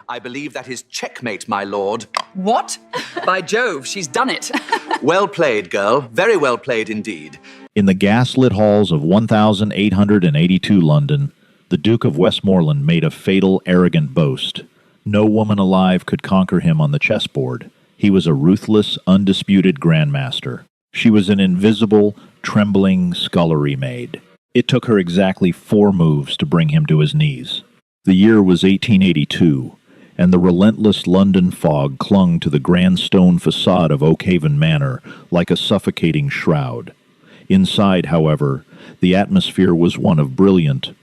I believe that is checkmate, my lord. What? By Jove, she's done it. Well played, girl. Very well played indeed. In the gaslit halls of 1882 London, the Duke of Westmoreland made a fatal, arrogant boast. No woman alive could conquer him on the chessboard. He was a ruthless, undisputed grandmaster. She was an invisible, trembling scullery maid. It took her exactly 4 moves to bring him to his knees. The year was 1882, and the relentless London fog clung to the grand stone facade of Oakhaven Manor like a suffocating shroud. Inside, however, the atmosphere was one of brilliant,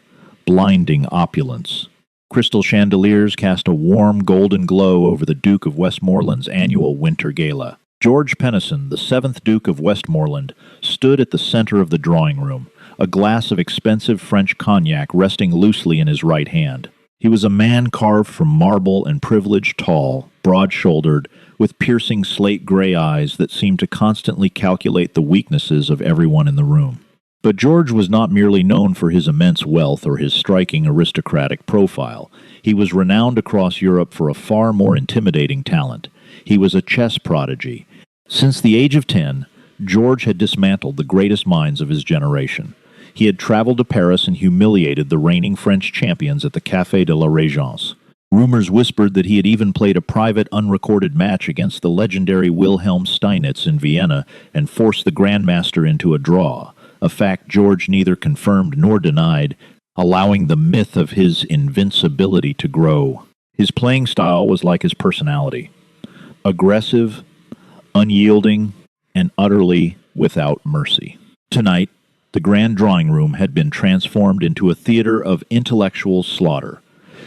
blinding opulence. Crystal chandeliers cast a warm golden glow over the Duke of Westmoreland's annual winter gala. George Pennison, the 7th Duke of Westmoreland, stood at the center of the drawing room, a glass of expensive French cognac resting loosely in his right hand. He was a man carved from marble and privileged, tall, broad-shouldered, with piercing slate-gray eyes that seemed to constantly calculate the weaknesses of everyone in the room. But George was not merely known for his immense wealth or his striking aristocratic profile. He was renowned across Europe for a far more intimidating talent. He was a chess prodigy. Since the age of 10, George had dismantled the greatest minds of his generation. He had traveled to Paris and humiliated the reigning French champions at the Café de la Régence. Rumors whispered that he had even played a private, unrecorded match against the legendary Wilhelm Steinitz in Vienna and forced the Grandmaster into a draw, a fact George neither confirmed nor denied, allowing the myth of his invincibility to grow. His playing style was like his personality: aggressive, unyielding, and utterly without mercy. Tonight, the grand drawing room had been transformed into a theater of intellectual slaughter.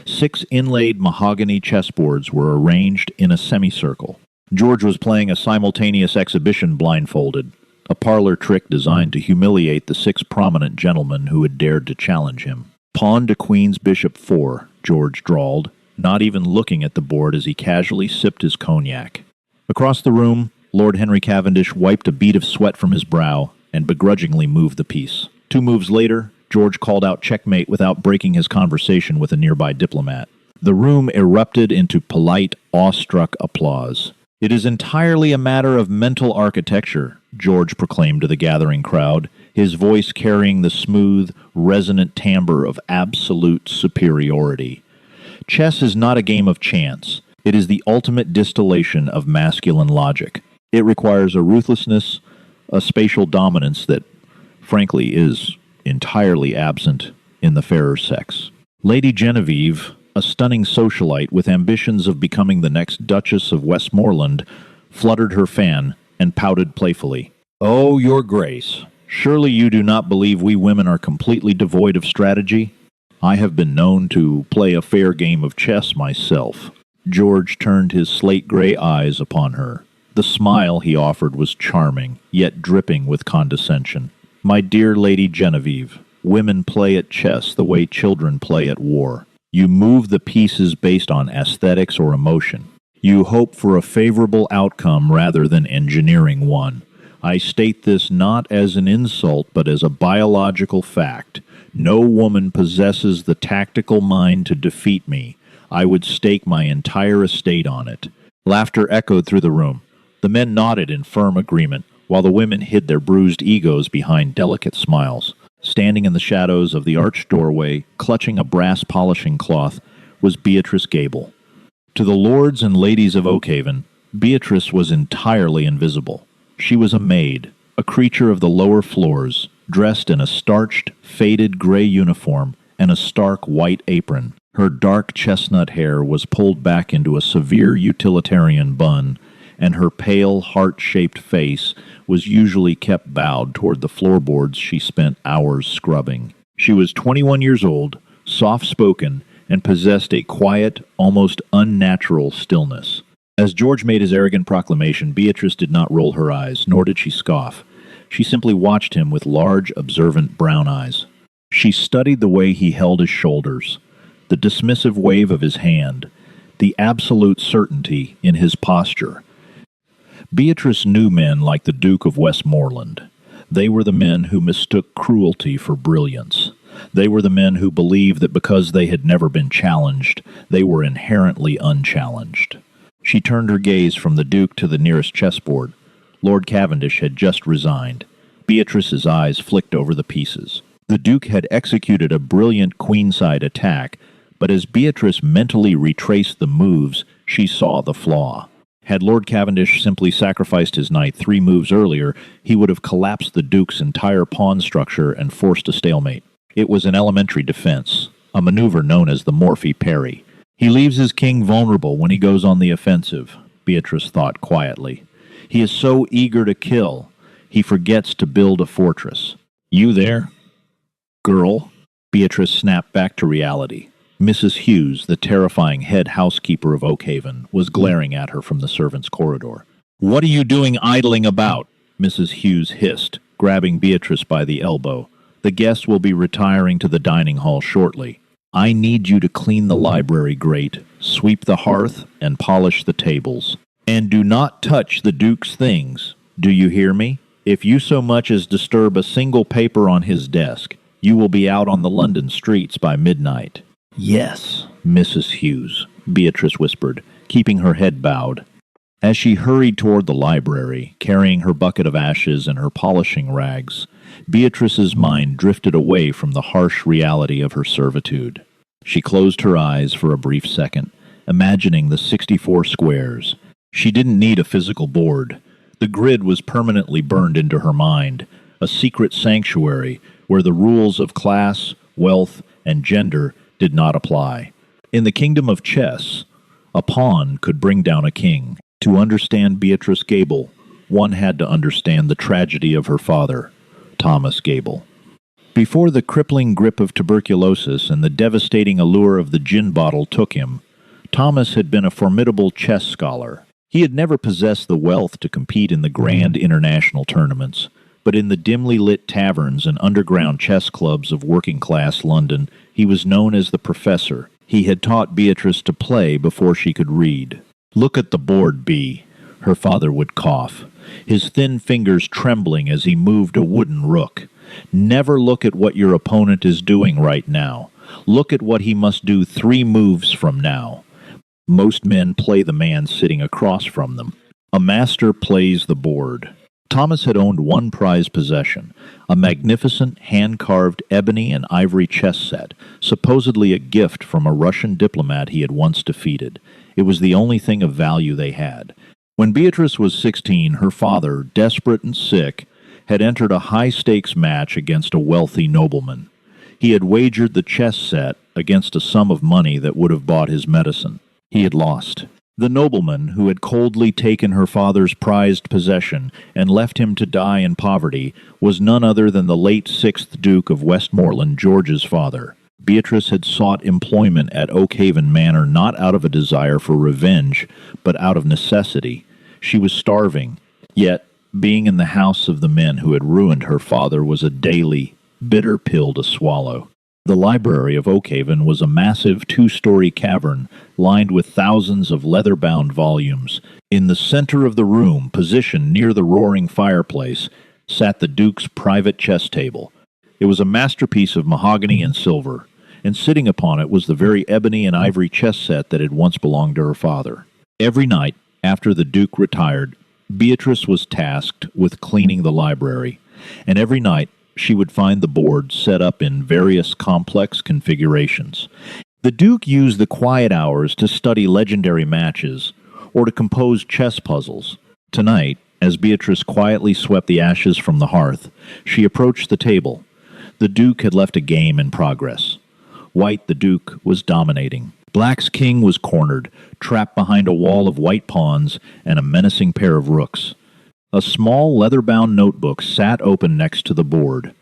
6 inlaid mahogany chessboards were arranged in a semicircle. George was playing a simultaneous exhibition blindfolded, a parlor trick designed to humiliate the 6 prominent gentlemen who had dared to challenge him. Pawn to Queen's Bishop 4, George drawled, not even looking at the board as he casually sipped his cognac. Across the room, Lord Henry Cavendish wiped a bead of sweat from his brow and begrudgingly moved the piece. 2 moves later, George called out checkmate without breaking his conversation with a nearby diplomat. The room erupted into polite, awestruck applause. "It is entirely a matter of mental architecture," George proclaimed to the gathering crowd, his voice carrying the smooth, resonant timbre of absolute superiority. "Chess is not a game of chance. It is the ultimate distillation of masculine logic. It requires a ruthlessness, a spatial dominance that, frankly, is entirely absent in the fairer sex." Lady Genevieve, a stunning socialite with ambitions of becoming the next Duchess of Westmoreland, fluttered her fan and pouted playfully. "Oh, Your Grace, surely you do not believe we women are completely devoid of strategy? I have been known to play a fair game of chess myself." George turned his slate-gray eyes upon her. The smile he offered was charming, yet dripping with condescension. "My dear Lady Genevieve, women play at chess the way children play at war. You move the pieces based on aesthetics or emotion. You hope for a favorable outcome rather than engineering one. I state this not as an insult, but as a biological fact. No woman possesses the tactical mind to defeat me. I would stake my entire estate on it." Laughter echoed through the room. The men nodded in firm agreement, while the women hid their bruised egos behind delicate smiles. Standing in the shadows of the arched doorway, clutching a brass polishing cloth, was Beatrice Gable. To the lords and ladies of Oakhaven, Beatrice was entirely invisible. She was a maid, a creature of the lower floors, dressed in a starched, faded gray uniform and a stark white apron. Her dark chestnut hair was pulled back into a severe utilitarian bun, and her pale, heart-shaped face was usually kept bowed toward the floorboards she spent hours scrubbing. She was 21 years old, soft-spoken, and possessed a quiet, almost unnatural stillness. As George made his arrogant proclamation, Beatrice did not roll her eyes, nor did she scoff. She simply watched him with large, observant brown eyes. She studied the way he held his shoulders, the dismissive wave of his hand, the absolute certainty in his posture. Beatrice knew men like the Duke of Westmoreland. They were the men who mistook cruelty for brilliance. They were the men who believed that because they had never been challenged, they were inherently unchallenged. She turned her gaze from the Duke to the nearest chessboard. Lord Cavendish had just resigned. Beatrice's eyes flicked over the pieces. The Duke had executed a brilliant queenside attack, but as Beatrice mentally retraced the moves, she saw the flaw. Had Lord Cavendish simply sacrificed his knight 3 moves earlier, he would have collapsed the Duke's entire pawn structure and forced a stalemate. It was an elementary defense, a maneuver known as the Morphy parry. He leaves his king vulnerable when he goes on the offensive, Beatrice thought quietly. He is so eager to kill, he forgets to build a fortress. You there? Girl? Beatrice snapped back to reality. Mrs. Hughes, the terrifying head housekeeper of Oakhaven, was glaring at her from the servants' corridor. What are you doing idling about? Mrs. Hughes hissed, grabbing Beatrice by the elbow. The guests will be retiring to the dining hall shortly. I need you to clean the library grate, sweep the hearth, and polish the tables. And do not touch the Duke's things. Do you hear me? If you so much as disturb a single paper on his desk, you will be out on the London streets by midnight. Yes, Mrs. Hughes, Beatrice whispered, keeping her head bowed. As she hurried toward the library, carrying her bucket of ashes and her polishing rags, Beatrice's mind drifted away from the harsh reality of her servitude. She closed her eyes for a brief second, imagining the 64 squares. She didn't need a physical board. The grid was permanently burned into her mind, a secret sanctuary where the rules of class, wealth, and gender did not apply. In the kingdom of chess, a pawn could bring down a king. To understand Beatrice Gable, one had to understand the tragedy of her father, Thomas Gable. Before the crippling grip of tuberculosis and the devastating allure of the gin bottle took him, Thomas had been a formidable chess scholar. He had never possessed the wealth to compete in the grand international tournaments, but in the dimly lit taverns and underground chess clubs of working-class London, he was known as the Professor. He had taught Beatrice to play before she could read. Look at the board, Bee, her father would cough, his thin fingers trembling as he moved a wooden rook. Never look at what your opponent is doing right now. Look at what he must do 3 moves from now. Most men play the man sitting across from them. A master plays the board. Thomas had owned one prized possession, a magnificent hand-carved ebony and ivory chess set, supposedly a gift from a Russian diplomat he had once defeated. It was the only thing of value they had. When Beatrice was 16, her father, desperate and sick, had entered a high-stakes match against a wealthy nobleman. He had wagered the chess set against a sum of money that would have bought his medicine. He had lost. The nobleman, who had coldly taken her father's prized possession and left him to die in poverty, was none other than the late 6th Duke of Westmoreland, George's father. Beatrice had sought employment at Oakhaven Manor not out of a desire for revenge, but out of necessity. She was starving, yet being in the house of the men who had ruined her father was a daily, bitter pill to swallow. The library of Oakhaven was a massive 2-story cavern lined with thousands of leather-bound volumes. In the center of the room, positioned near the roaring fireplace, sat the Duke's private chess table. It was a masterpiece of mahogany and silver, and sitting upon it was the very ebony and ivory chess set that had once belonged to her father. Every night, after the Duke retired, Beatrice was tasked with cleaning the library, and every night she would find the board set up in various complex configurations. The Duke used the quiet hours to study legendary matches or to compose chess puzzles. Tonight, as Beatrice quietly swept the ashes from the hearth, she approached the table. The Duke had left a game in progress. White, the Duke, was dominating. Black's king was cornered, trapped behind a wall of white pawns and a menacing pair of rooks. A small leather-bound notebook sat open next to the board.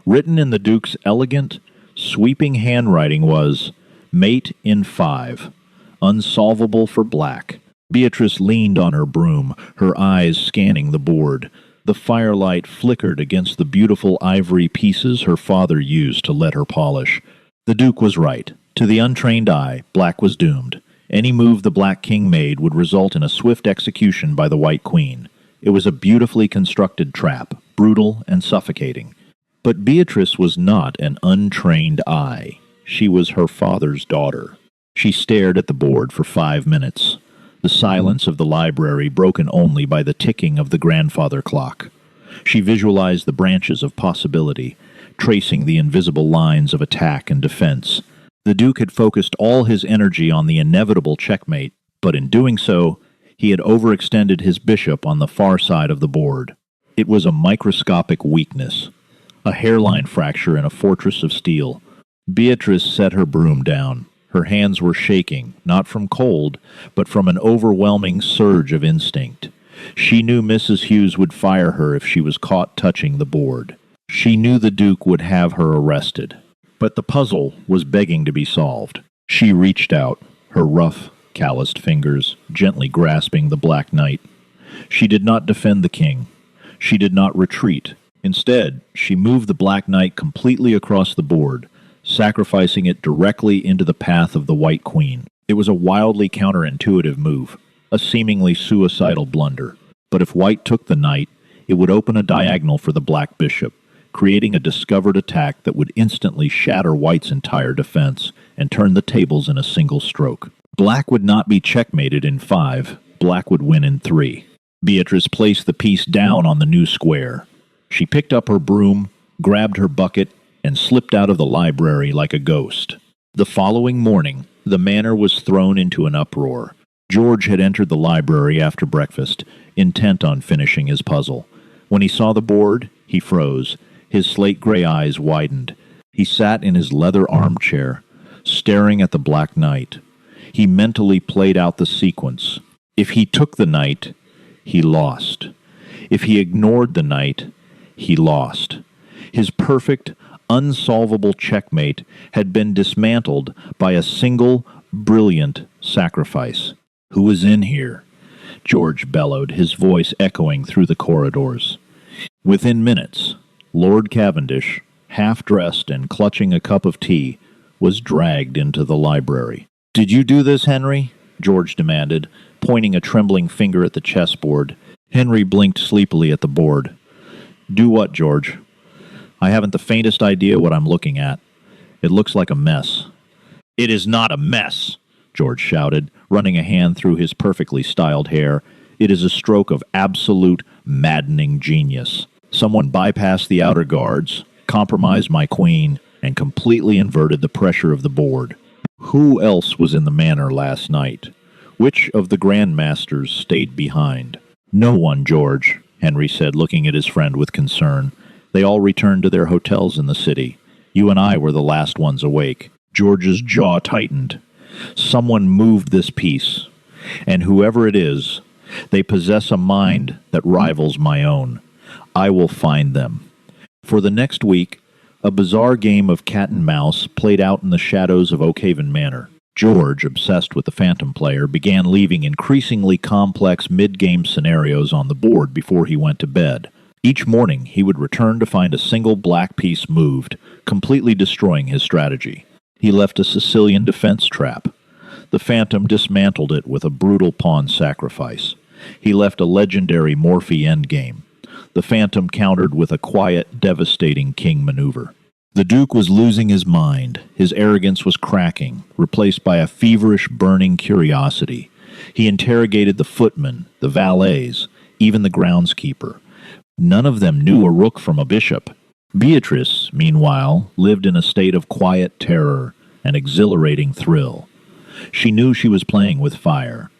Written in the Duke's elegant, sweeping handwriting was, Mate in 5, unsolvable for Black. Beatrice leaned on her broom, her eyes scanning the board. The firelight flickered against the beautiful ivory pieces her father used to let her polish. The Duke was right. To the untrained eye, Black was doomed. Any move the Black King made would result in a swift execution by the White Queen. It was a beautifully constructed trap, brutal and suffocating. But Beatrice was not an untrained eye. She was her father's daughter. She stared at the board for 5 minutes, the silence of the library broken only by the ticking of the grandfather clock. She visualized the branches of possibility, tracing the invisible lines of attack and defense. The Duke had focused all his energy on the inevitable checkmate, but in doing so, he had overextended his bishop on the far side of the board. It was a microscopic weakness, a hairline fracture in a fortress of steel. Beatrice set her broom down. Her hands were shaking, not from cold, but from an overwhelming surge of instinct. She knew Mrs. Hughes would fire her if she was caught touching the board. She knew the Duke would have her arrested. But the puzzle was begging to be solved. She reached out, her rough, calloused fingers gently grasping the Black Knight. She did not defend the king. She did not retreat. Instead, she moved the Black Knight completely across the board, sacrificing it directly into the path of the White Queen. It was a wildly counterintuitive move, a seemingly suicidal blunder. But if White took the knight, it would open a diagonal for the Black Bishop, creating a discovered attack that would instantly shatter White's entire defense and turn the tables in a single stroke. Black would not be checkmated in 5. Black would win in 3. Beatrice placed the piece down on the new square. She picked up her broom, grabbed her bucket, and slipped out of the library like a ghost. The following morning, the manor was thrown into an uproar. George had entered the library after breakfast, intent on finishing his puzzle. When he saw the board, he froze. His slate-gray eyes widened. He sat in his leather armchair, staring at the Black Knight. He mentally played out the sequence. If he took the knight, he lost. If he ignored the knight, he lost. His perfect, unsolvable checkmate had been dismantled by a single, brilliant sacrifice. "Who is in here?" George bellowed, his voice echoing through the corridors. Within minutes, Lord Cavendish, half-dressed and clutching a cup of tea, was dragged into the library. "Did you do this, Henry?" George demanded, pointing a trembling finger at the chessboard. Henry blinked sleepily at the board. "Do what, George?" "I haven't the faintest idea what I'm looking at. It looks like a mess." "It is not a mess," George shouted, running a hand through his perfectly styled hair. "It is a stroke of absolute, maddening genius. Someone bypassed the outer guards, compromised my queen, and completely inverted the pressure of the board. Who else was in the manor last night? Which of the grandmasters stayed behind?" "No one, George," Henry said, looking at his friend with concern. "They all returned to their hotels in the city. You and I were the last ones awake." George's jaw tightened. "Someone moved this piece, and whoever it is, they possess a mind that rivals my own. I will find them." For the next week, a bizarre game of cat and mouse played out in the shadows of Oakhaven Manor. George, obsessed with the Phantom player, began leaving increasingly complex mid-game scenarios on the board before he went to bed. Each morning, he would return to find a single black piece moved, completely destroying his strategy. He left a Sicilian defense trap. The Phantom dismantled it with a brutal pawn sacrifice. He left a legendary Morphe endgame. The Phantom countered with a quiet, devastating king maneuver. The Duke was losing his mind. His arrogance was cracking, replaced by a feverish, burning curiosity. He interrogated the footmen, the valets, even the groundskeeper. None of them knew a rook from a bishop. Beatrice, meanwhile, lived in a state of quiet terror and exhilarating thrill. She knew she was playing with fire.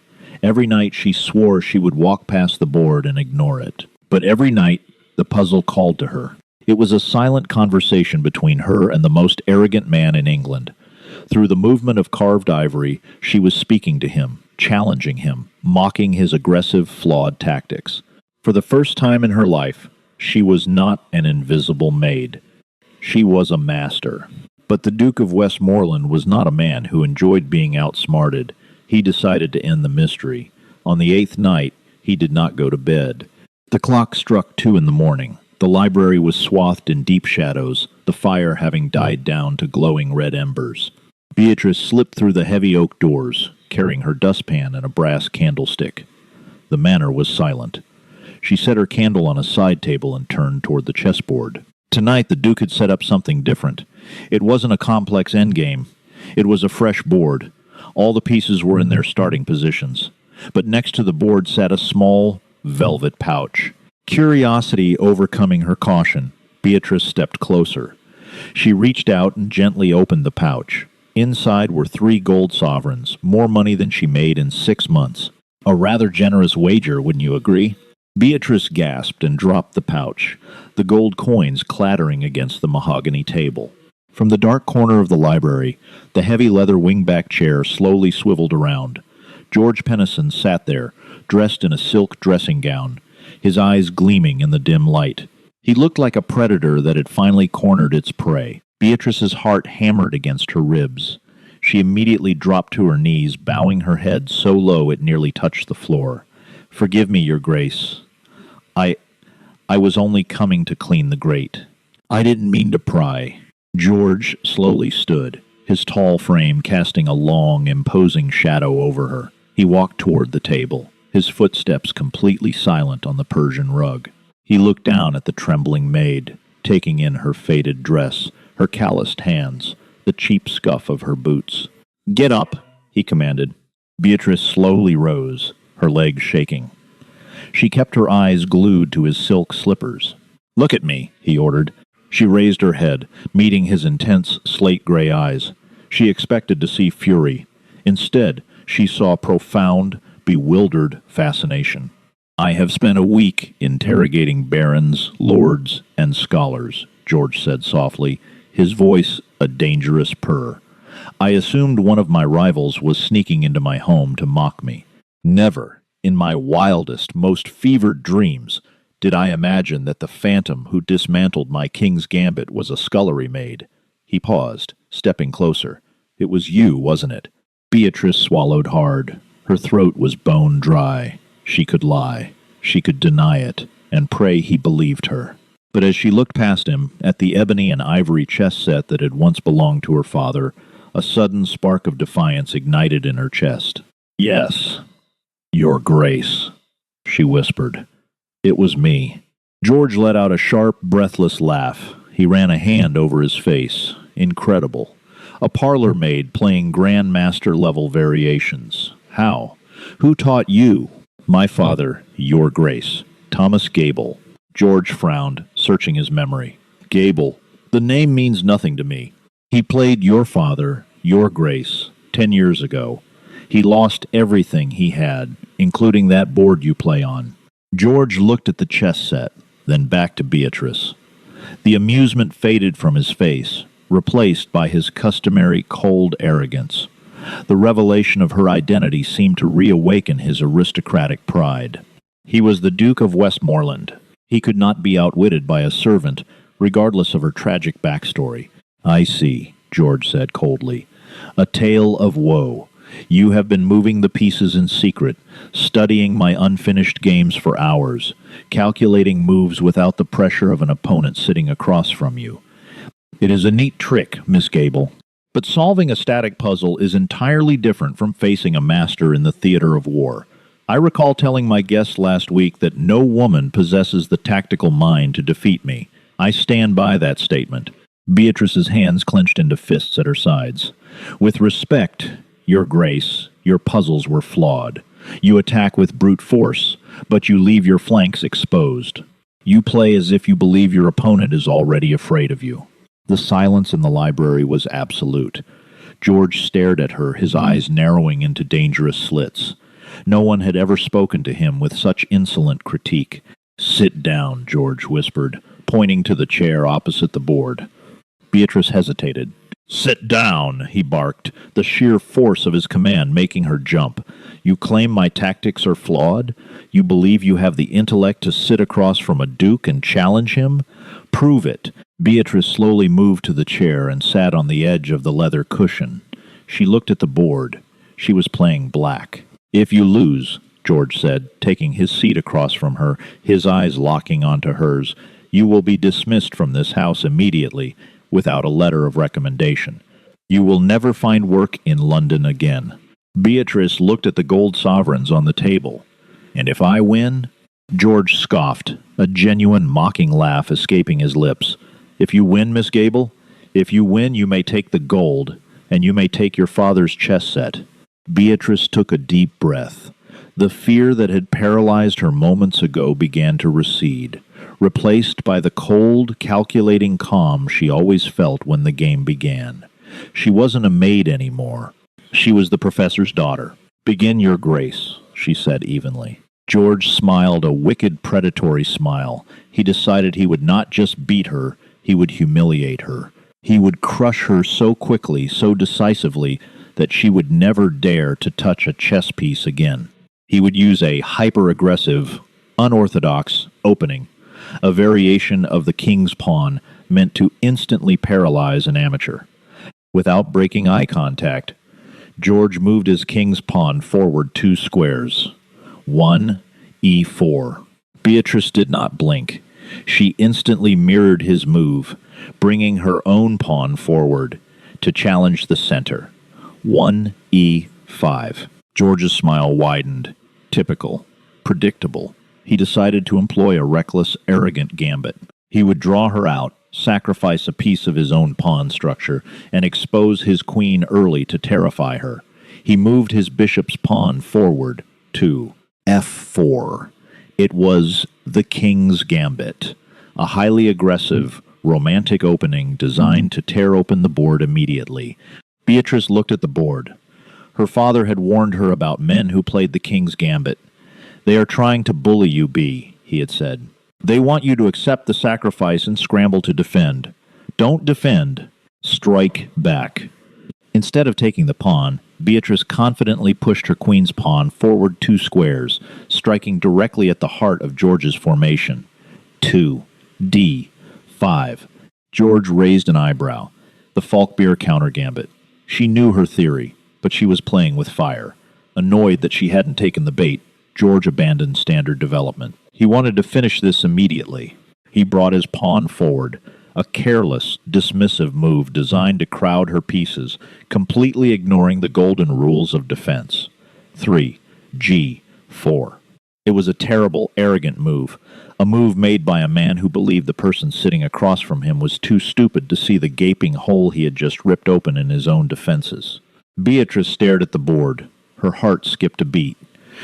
Every night she swore she would walk past the board and ignore it. But every night, the puzzle called to her. It was a silent conversation between her and the most arrogant man in England. Through the movement of carved ivory, she was speaking to him, challenging him, mocking his aggressive, flawed tactics. For the first time in her life, she was not an invisible maid. She was a master. But the Duke of Westmoreland was not a man who enjoyed being outsmarted. He decided to end the mystery. On the 8th night, he did not go to bed. The clock struck 2 in the morning. The library was swathed in deep shadows, the fire having died down to glowing red embers. Beatrice slipped through the heavy oak doors, carrying her dustpan and a brass candlestick. The manor was silent. She set her candle on a side table and turned toward the chessboard. Tonight, the Duke had set up something different. It wasn't a complex endgame. It was a fresh board. All the pieces were in their starting positions. But next to the board sat a small, velvet pouch. Curiosity overcoming her caution, Beatrice stepped closer. She reached out and gently opened the pouch. Inside were 3 gold sovereigns, more money than she made in 6 months. A rather generous wager, wouldn't you agree? Beatrice gasped and dropped the pouch, the gold coins clattering against the mahogany table. From the dark corner of the library, the heavy leather wingback chair slowly swiveled around. George Pennison sat there, dressed in a silk dressing gown, his eyes gleaming in the dim light. He looked like a predator that had finally cornered its prey. Beatrice's heart hammered against her ribs. She immediately dropped to her knees, bowing her head so low it nearly touched the floor. "Forgive me, Your Grace. I was only coming to clean the grate. I didn't mean to pry." George slowly stood, his tall frame casting a long, imposing shadow over her. He walked toward the table, his footsteps completely silent on the Persian rug. He looked down at the trembling maid, taking in her faded dress, her calloused hands, the cheap scuff of her boots. "Get up," he commanded. Beatrice slowly rose, her legs shaking. She kept her eyes glued to his silk slippers. "Look at me," he ordered. She raised her head, meeting his intense slate-gray eyes. She expected to see fury. Instead, she saw profound, bewildered fascination. "I have spent a week interrogating barons, lords, and scholars," George said softly, his voice a dangerous purr. "I assumed one of my rivals was sneaking into my home to mock me. Never, in my wildest, most fevered dreams, did I imagine that the phantom who dismantled my king's gambit was a scullery maid." He paused, stepping closer. "It was you, wasn't it?" Beatrice swallowed hard. Her throat was bone dry. She could lie. She could deny it, and pray he believed her. But as she looked past him, at the ebony and ivory chess set that had once belonged to her father, a sudden spark of defiance ignited in her chest. "Yes, Your Grace," she whispered. "It was me." George let out a sharp, breathless laugh. He ran a hand over his face. Incredible. A parlor maid playing grandmaster-level variations. How? Who taught you? "My father, Your Grace. Thomas Gable." George frowned, searching his memory. "Gable. The name means nothing to me. He played your father, Your Grace, 10 years ago. He lost everything he had, including that board you play on." George looked at the chess set, then back to Beatrice. The amusement faded from his face, replaced by his customary cold arrogance. The revelation of her identity seemed to reawaken his aristocratic pride. He was the Duke of Westmoreland. He could not be outwitted by a servant, regardless of her tragic backstory. "I see," George said coldly. "A tale of woe. You have been moving the pieces in secret, studying my unfinished games for hours, calculating moves without the pressure of an opponent sitting across from you. It is a neat trick, Miss Gable. But solving a static puzzle is entirely different from facing a master in the theater of war. I recall telling my guests last week that no woman possesses the tactical mind to defeat me. I stand by that statement." Beatrice's hands clenched into fists at her sides. "With respect, Your Grace, your puzzles were flawed. You attack with brute force, but you leave your flanks exposed. You play as if you believe your opponent is already afraid of you." The silence in the library was absolute. George stared at her, his eyes narrowing into dangerous slits. No one had ever spoken to him with such insolent critique. "Sit down," George whispered, pointing to the chair opposite the board. Beatrice hesitated. "Sit down," he barked, the sheer force of his command making her jump. "You claim my tactics are flawed? You believe you have the intellect to sit across from a duke and challenge him? Prove it." Beatrice slowly moved to the chair and sat on the edge of the leather cushion. She looked at the board. She was playing black. "If you lose," George said, taking his seat across from her, his eyes locking onto hers, "you will be dismissed from this house immediately, without a letter of recommendation. You will never find work in London again." Beatrice looked at the gold sovereigns on the table. "And if I win?" George scoffed, a genuine mocking laugh escaping his lips. If you win, Miss Gable, if you win, you may take the gold, and you may take your father's chess set. Beatrice took a deep breath. The fear that had paralyzed her moments ago began to recede, replaced by the cold, calculating calm she always felt when the game began. She wasn't a maid anymore. She was the professor's daughter. "Begin your grace," she said evenly. George smiled a wicked, predatory smile. He decided he would not just beat her, he would humiliate her. He would crush her so quickly, so decisively, that she would never dare to touch a chess piece again. He would use a hyper-aggressive, unorthodox opening, a variation of the king's pawn meant to instantly paralyze an amateur. Without breaking eye contact, George moved his king's pawn forward 2 squares. 1, e4. Beatrice did not blink. She instantly mirrored his move, bringing her own pawn forward to challenge the center. 1, e5. George's smile widened. Typical. Predictable. He decided to employ a reckless, arrogant gambit. He would draw her out, sacrifice a piece of his own pawn structure, and expose his queen early to terrify her. He moved his bishop's pawn forward to f4. It was the king's gambit, a highly aggressive, romantic opening designed to tear open the board immediately. Beatrice looked at the board. Her father had warned her about men who played the king's gambit. "They are trying to bully you, Bea," he had said. "They want you to accept the sacrifice and scramble to defend. Don't defend. Strike back." Instead of taking the pawn, Beatrice confidently pushed her queen's pawn forward 2 squares, striking directly at the heart of George's formation. 2, d5. George raised an eyebrow. The Falkbeer counter gambit. She knew her theory, but she was playing with fire. Annoyed that she hadn't taken the bait, George abandoned standard development. He wanted to finish this immediately. He brought his pawn forward, a careless, dismissive move designed to crowd her pieces, completely ignoring the golden rules of defense. 3, g4. It was a terrible, arrogant move, a move made by a man who believed the person sitting across from him was too stupid to see the gaping hole he had just ripped open in his own defenses. Beatrice stared at the board. Her heart skipped a beat.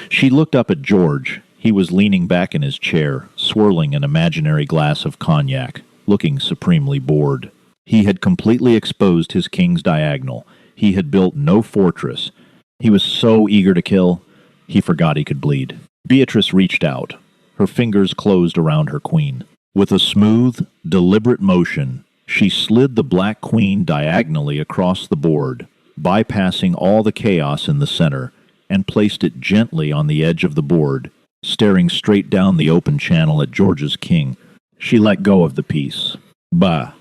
She looked up at George. He was leaning back in his chair, swirling an imaginary glass of cognac, looking supremely bored. He had completely exposed his king's diagonal. He had built no fortress. He was so eager to kill, he forgot he could bleed. Beatrice reached out. Her fingers closed around her queen. With a smooth, deliberate motion, she slid the black queen diagonally across the board, bypassing all the chaos in the center, and placed it gently on the edge of the board, staring straight down the open channel at George's king. She let go of the piece. "Bah.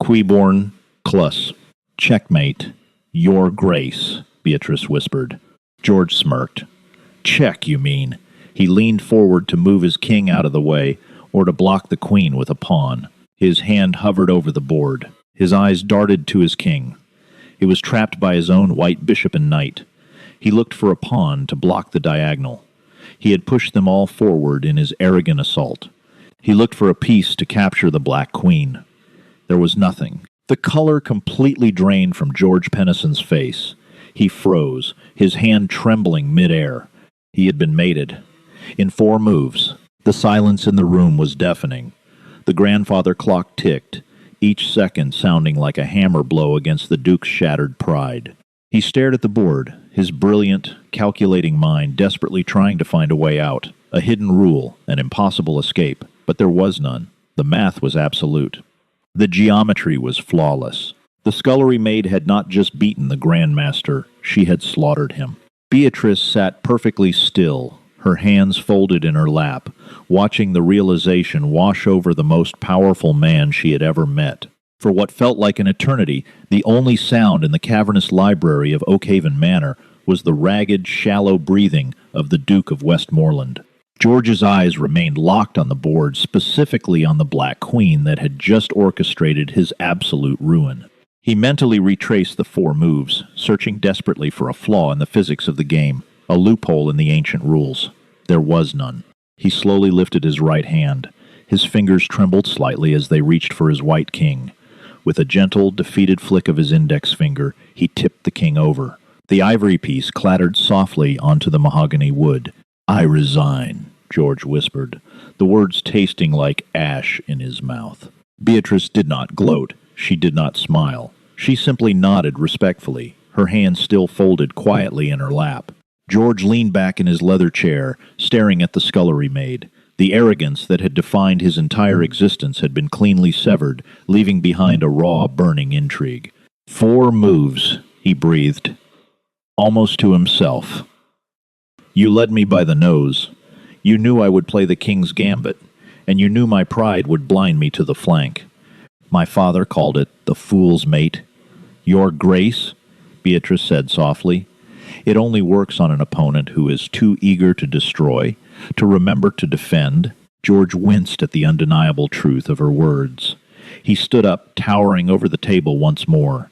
Quiborn, Clus. Checkmate. Your grace," Beatrice whispered. George smirked. "Check, you mean?" He leaned forward to move his king out of the way, or to block the queen with a pawn. His hand hovered over the board. His eyes darted to his king. He was trapped by his own white bishop and knight. He looked for a pawn to block the diagonal. He had pushed them all forward in his arrogant assault. He looked for a piece to capture the black queen. There was nothing. The color completely drained from George Pennison's face. He froze, his hand trembling mid-air. He had been mated. In 4 moves. The silence in the room was deafening. The grandfather clock ticked, each second sounding like a hammer blow against the Duke's shattered pride. He stared at the board, his brilliant, calculating mind desperately trying to find a way out, a hidden rule, an impossible escape, but there was none. The math was absolute. The geometry was flawless. The scullery maid had not just beaten the Grandmaster, she had slaughtered him. Beatrice sat perfectly still, her hands folded in her lap, watching the realization wash over the most powerful man she had ever met. For what felt like an eternity, the only sound in the cavernous library of Oakhaven Manor was the ragged, shallow breathing of the Duke of Westmoreland. George's eyes remained locked on the board, specifically on the Black Queen that had just orchestrated his absolute ruin. He mentally retraced the 4 moves, searching desperately for a flaw in the physics of the game, a loophole in the ancient rules. There was none. He slowly lifted his right hand. His fingers trembled slightly as they reached for his white king. With a gentle, defeated flick of his index finger, he tipped the king over. The ivory piece clattered softly onto the mahogany wood. "I resign," George whispered, the words tasting like ash in his mouth. Beatrice did not gloat. She did not smile. She simply nodded respectfully, her hands still folded quietly in her lap. George leaned back in his leather chair, staring at the scullery maid. The arrogance that had defined his entire existence had been cleanly severed, leaving behind a raw, burning intrigue. 4 moves, he breathed, almost to himself. "You led me by the nose. You knew I would play the king's gambit, and you knew my pride would blind me to the flank. My father called it the fool's mate. Your grace," Beatrice said softly. "It only works on an opponent who is too eager to destroy, to remember to defend." George winced at the undeniable truth of her words. He stood up, towering over the table once more.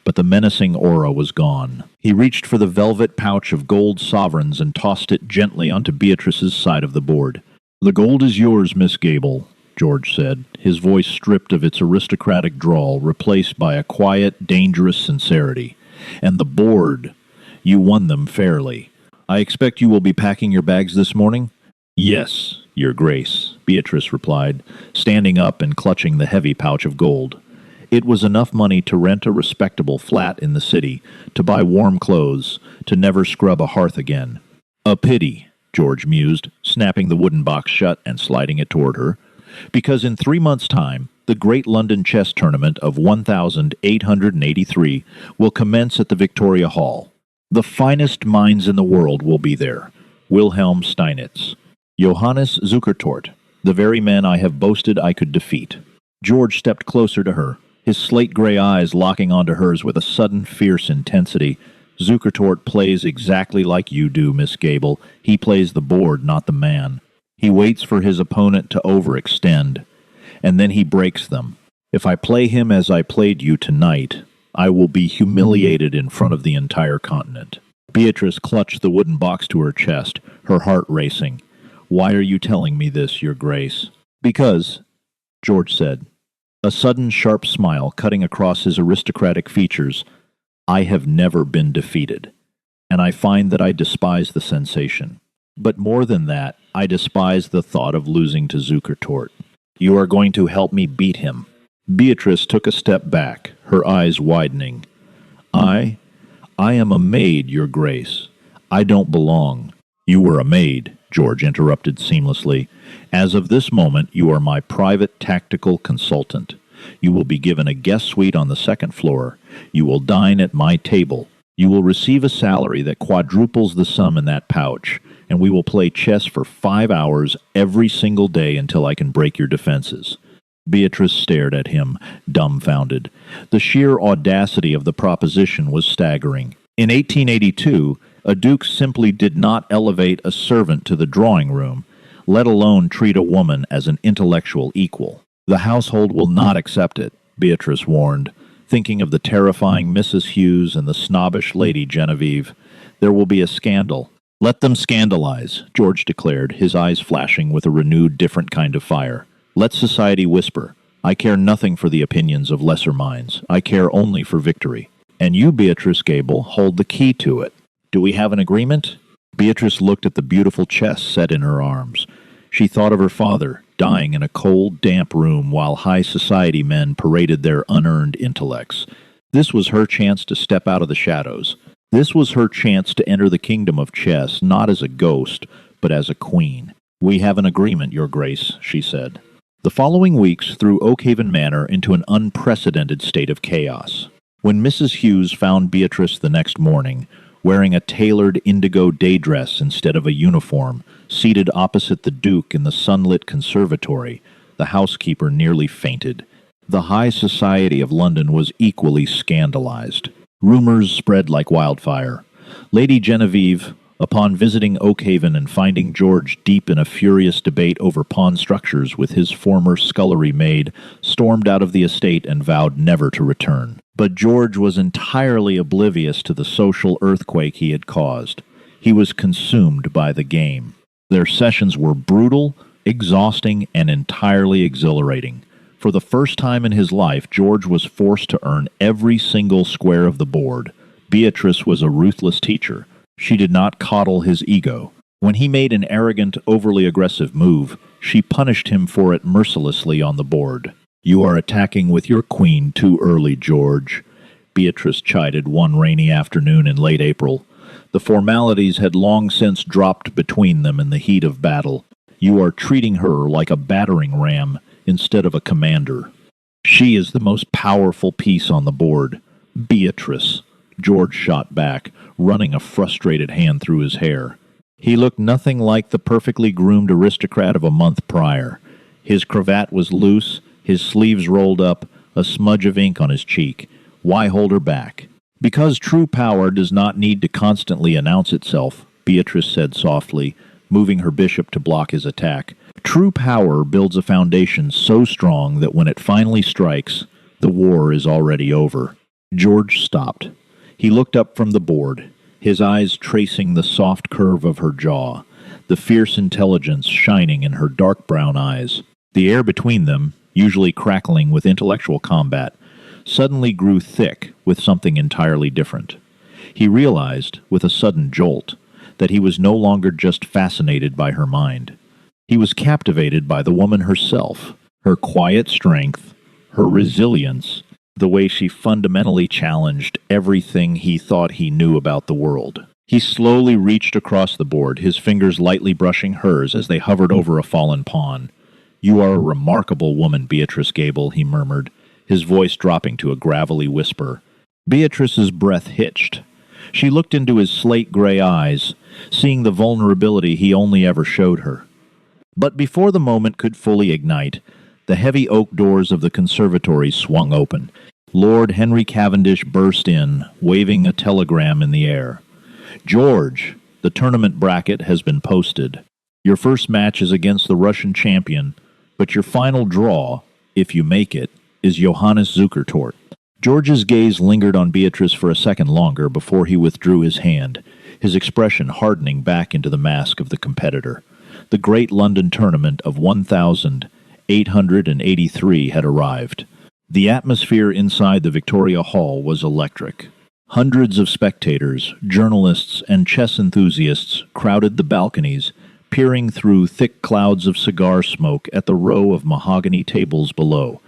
But the menacing aura was gone. He reached for the velvet pouch of gold sovereigns and tossed it gently onto Beatrice's side of the board. "The gold is yours, Miss Gable," George said, his voice stripped of its aristocratic drawl, replaced by a quiet, dangerous sincerity. "And the board, you won them fairly. I expect you will be packing your bags this morning?" "Yes, Your Grace," Beatrice replied, standing up and clutching the heavy pouch of gold. It was enough money to rent a respectable flat in the city, to buy warm clothes, to never scrub a hearth again. "A pity," George mused, snapping the wooden box shut and sliding it toward her, "because in 3 months' time, the Great London Chess Tournament of 1883 will commence at the Victoria Hall. The finest minds in the world will be there. Wilhelm Steinitz, Johannes Zukertort, the very men I have boasted I could defeat." George stepped closer to her, his slate-gray eyes locking onto hers with a sudden fierce intensity. "Zukertort plays exactly like you do, Miss Gable. He plays the board, not the man. He waits for his opponent to overextend, and then he breaks them. If I play him as I played you tonight, I will be humiliated in front of the entire continent." Beatrice clutched the wooden box to her chest, her heart racing. "Why are you telling me this, Your Grace?" "Because," George said, a sudden sharp smile cutting across his aristocratic features, "I have never been defeated, and I find that I despise the sensation. But more than that, I despise the thought of losing to Zukertort. You are going to help me beat him." Beatrice took a step back, her eyes widening. I am a maid, Your Grace. I don't belong." "You were a maid," George interrupted seamlessly. "As of this moment, you are my private tactical consultant. You will be given a guest suite on the 2nd floor. You will dine at my table. You will receive a salary that quadruples the sum in that pouch, and we will play chess for 5 hours every single day until I can break your defenses." Beatrice stared at him, dumbfounded. The sheer audacity of the proposition was staggering. In 1882, a duke simply did not elevate a servant to the drawing room, let alone treat a woman as an intellectual equal. "The household will not accept it," Beatrice warned, thinking of the terrifying Mrs. Hughes and the snobbish Lady Genevieve. "There will be a scandal." "Let them scandalize," George declared, his eyes flashing with a renewed different kind of fire. "Let society whisper. I care nothing for the opinions of lesser minds. I care only for victory. And you, Beatrice Gable, hold the key to it. Do we have an agreement?" Beatrice looked at the beautiful chess set in her arms. She thought of her father, dying in a cold, damp room while high society men paraded their unearned intellects. This was her chance to step out of the shadows. This was her chance to enter the kingdom of chess, not as a ghost, but as a queen. "We have an agreement, Your Grace," she said. The following weeks threw Oakhaven Manor into an unprecedented state of chaos. When Mrs. Hughes found Beatrice the next morning, wearing a tailored indigo day dress instead of a uniform, seated opposite the Duke in the sunlit conservatory, the housekeeper nearly fainted. The high society of London was equally scandalized. Rumors spread like wildfire. Lady Genevieve, upon visiting Oakhaven and finding George deep in a furious debate over pawn structures with his former scullery maid, stormed out of the estate and vowed never to return. But George was entirely oblivious to the social earthquake he had caused. He was consumed by the game. Their sessions were brutal, exhausting and entirely exhilarating. For the first time in his life, George was forced to earn every single square of the board. Beatrice was a ruthless teacher. She did not coddle his ego. When he made an arrogant, overly aggressive move, she punished him for it mercilessly on the board. "You are attacking with your queen too early, George," Beatrice chided one rainy afternoon in late April. The formalities had long since dropped between them in the heat of battle. "You are treating her like a battering ram instead of a commander. She is the most powerful piece on the board." "Beatrice," George shot back, running a frustrated hand through his hair. He looked nothing like the perfectly groomed aristocrat of a month prior. His cravat was loose, his sleeves rolled up, a smudge of ink on his cheek. Why hold her back? "Because true power does not need to constantly announce itself," Beatrice said softly, moving her bishop to block his attack. "True power builds a foundation so strong that when it finally strikes, the war is already over." George stopped. He looked up from the board, his eyes tracing the soft curve of her jaw, the fierce intelligence shining in her dark brown eyes. The air between them, usually crackling with intellectual combat, suddenly grew thick with something entirely different. He realized, with a sudden jolt, that he was no longer just fascinated by her mind. He was captivated by the woman herself, her quiet strength, her resilience, the way she fundamentally challenged everything he thought he knew about the world. He slowly reached across the board, his fingers lightly brushing hers as they hovered over a fallen pawn. "You are a remarkable woman, Beatrice Gable," he murmured, his voice dropping to a gravelly whisper. Beatrice's breath hitched. She looked into his slate-gray eyes, seeing the vulnerability he only ever showed her. But before the moment could fully ignite, the heavy oak doors of the conservatory swung open. Lord Henry Cavendish burst in, waving a telegram in the air. "George, the tournament bracket has been posted. Your first match is against the Russian champion, but your final draw, if you make it, is Johannes Zukertort." George's gaze lingered on Beatrice for a second longer before he withdrew his hand, his expression hardening back into the mask of the competitor. The great London tournament of 1,883 had arrived. The atmosphere inside the Victoria Hall was electric. Hundreds of spectators, journalists, and chess enthusiasts crowded the balconies, peering through thick clouds of cigar smoke at the row of mahogany tables below.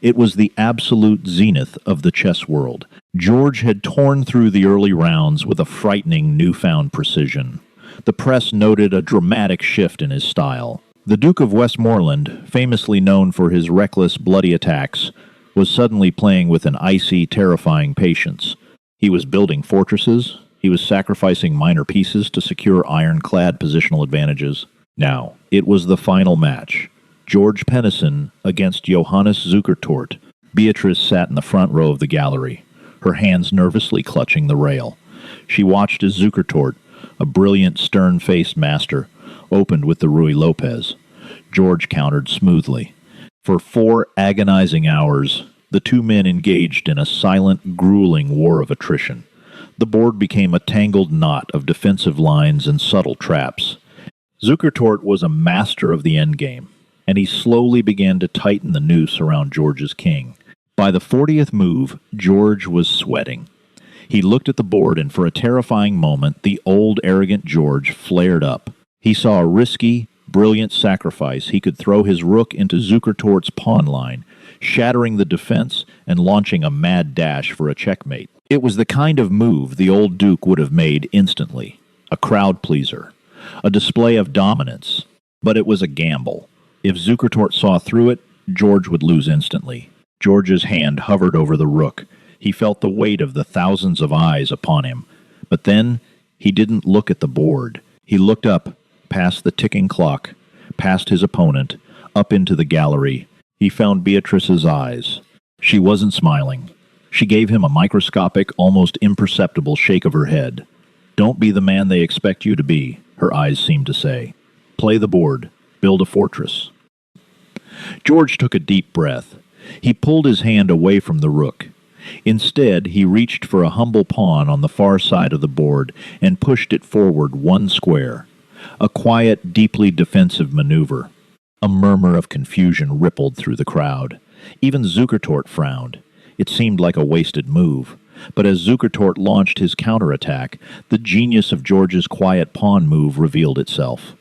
It was the absolute zenith of the chess world. George had torn through the early rounds with a frightening newfound precision. The press noted a dramatic shift in his style. The Duke of Westmoreland, famously known for his reckless, bloody attacks, was suddenly playing with an icy, terrifying patience. He was building fortresses. He was sacrificing minor pieces to secure ironclad positional advantages. Now, it was the final match. George Pennison against Johannes Zukertort. Beatrice sat in the front row of the gallery, her hands nervously clutching the rail. She watched as Zukertort, a brilliant, stern-faced master, opened with the Ruy Lopez. George countered smoothly. For 4 agonizing hours, the two men engaged in a silent, grueling war of attrition. The board became a tangled knot of defensive lines and subtle traps. Zukertort was a master of the endgame, and he slowly began to tighten the noose around George's king. By the 40th move, George was sweating. He looked at the board, and for a terrifying moment, the old, arrogant George flared up. He saw a risky, brilliant sacrifice. He could throw his rook into Zukertort's pawn line, shattering the defense and launching a mad dash for a checkmate. It was the kind of move the old duke would have made instantly. A crowd pleaser. A display of dominance. But it was a gamble. If Zukertort saw through it, George would lose instantly. George's hand hovered over the rook. He felt the weight of the thousands of eyes upon him. But then, he didn't look at the board. He looked up, past the ticking clock, past his opponent, up into the gallery. He found Beatrice's eyes. She wasn't smiling. She gave him a microscopic, almost imperceptible shake of her head. "Don't be the man they expect you to be," her eyes seemed to say. "Play the board. Build a fortress." George took a deep breath. He pulled his hand away from the rook. Instead, he reached for a humble pawn on the far side of the board and pushed it forward 1 square. A quiet, deeply defensive maneuver. A murmur of confusion rippled through the crowd. Even Zukertort frowned. It seemed like a wasted move. But as Zukertort launched his counterattack, the genius of George's quiet pawn move revealed itself.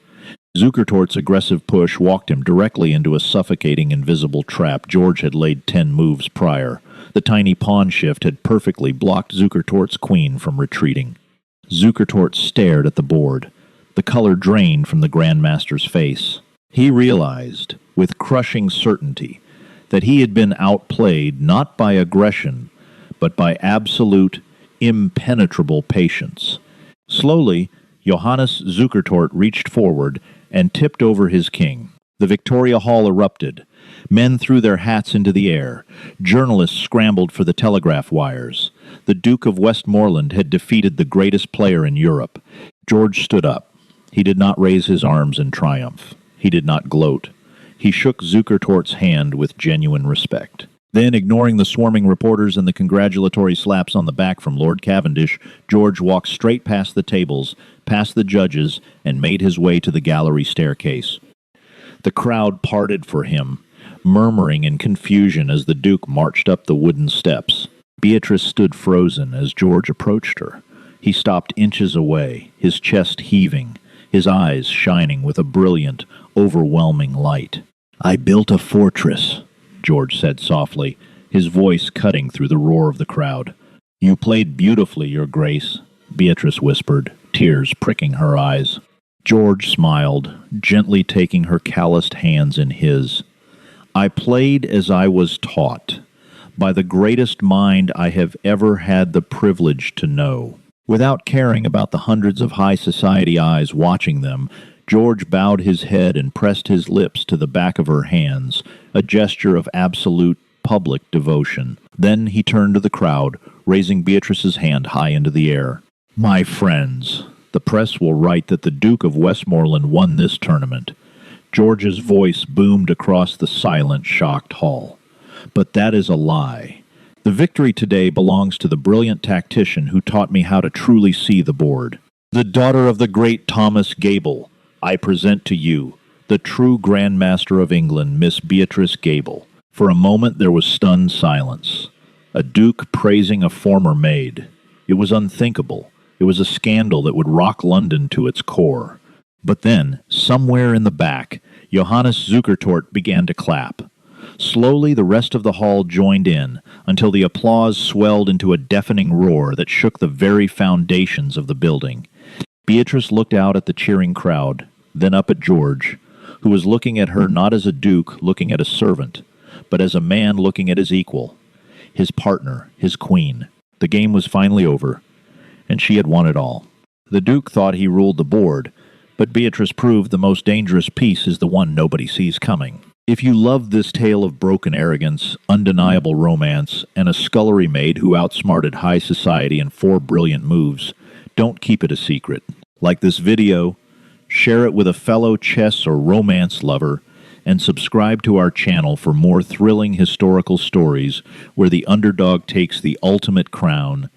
Zukertort's aggressive push walked him directly into a suffocating invisible trap George had laid 10 moves prior. The tiny pawn shift had perfectly blocked Zukertort's queen from retreating. Zukertort stared at the board. The color drained from the Grandmaster's face. He realized, with crushing certainty, that he had been outplayed not by aggression, but by absolute, impenetrable patience. Slowly, Johannes Zukertort reached forward and tipped over his king. The Victoria Hall erupted. Men threw their hats into the air. Journalists scrambled for the telegraph wires. The Duke of Westmoreland had defeated the greatest player in Europe. George stood up. He did not raise his arms in triumph. He did not gloat. He shook Zukertort's hand with genuine respect. Then, ignoring the swarming reporters and the congratulatory slaps on the back from Lord Cavendish, George walked straight past the tables, past the judges, and made his way to the gallery staircase. The crowd parted for him, murmuring in confusion as the Duke marched up the wooden steps. Beatrice stood frozen as George approached her. He stopped inches away, his chest heaving, his eyes shining with a brilliant, overwhelming light. "I built a fortress," George said softly, his voice cutting through the roar of the crowd. "You played beautifully, Your Grace," Beatrice whispered, tears pricking her eyes. George smiled, gently taking her calloused hands in his. "I played as I was taught, by the greatest mind I have ever had the privilege to know." Without caring about the hundreds of high society eyes watching them, George bowed his head and pressed his lips to the back of her hands, a gesture of absolute, public devotion. Then he turned to the crowd, raising Beatrice's hand high into the air. "My friends, the press will write that the Duke of Westmoreland won this tournament." George's voice boomed across the silent, shocked hall. "But that is a lie. The victory today belongs to the brilliant tactician who taught me how to truly see the board. The daughter of the great Thomas Gable, I present to you, the true Grandmaster of England, Miss Beatrice Gable." For a moment there was stunned silence. A duke praising a former maid. It was unthinkable. It was a scandal that would rock London to its core. But then, somewhere in the back, Johannes Zukertort began to clap. Slowly the rest of the hall joined in, until the applause swelled into a deafening roar that shook the very foundations of the building. Beatrice looked out at the cheering crowd, then up at George, who was looking at her not as a duke looking at a servant, but as a man looking at his equal, his partner, his queen. The game was finally over, and she had won it all. The duke thought he ruled the board, but Beatrice proved the most dangerous piece is the one nobody sees coming. If you love this tale of broken arrogance, undeniable romance, and a scullery maid who outsmarted high society in 4 brilliant moves, don't keep it a secret. Like this video, share it with a fellow chess or romance lover, and subscribe to our channel for more thrilling historical stories where the underdog takes the ultimate crown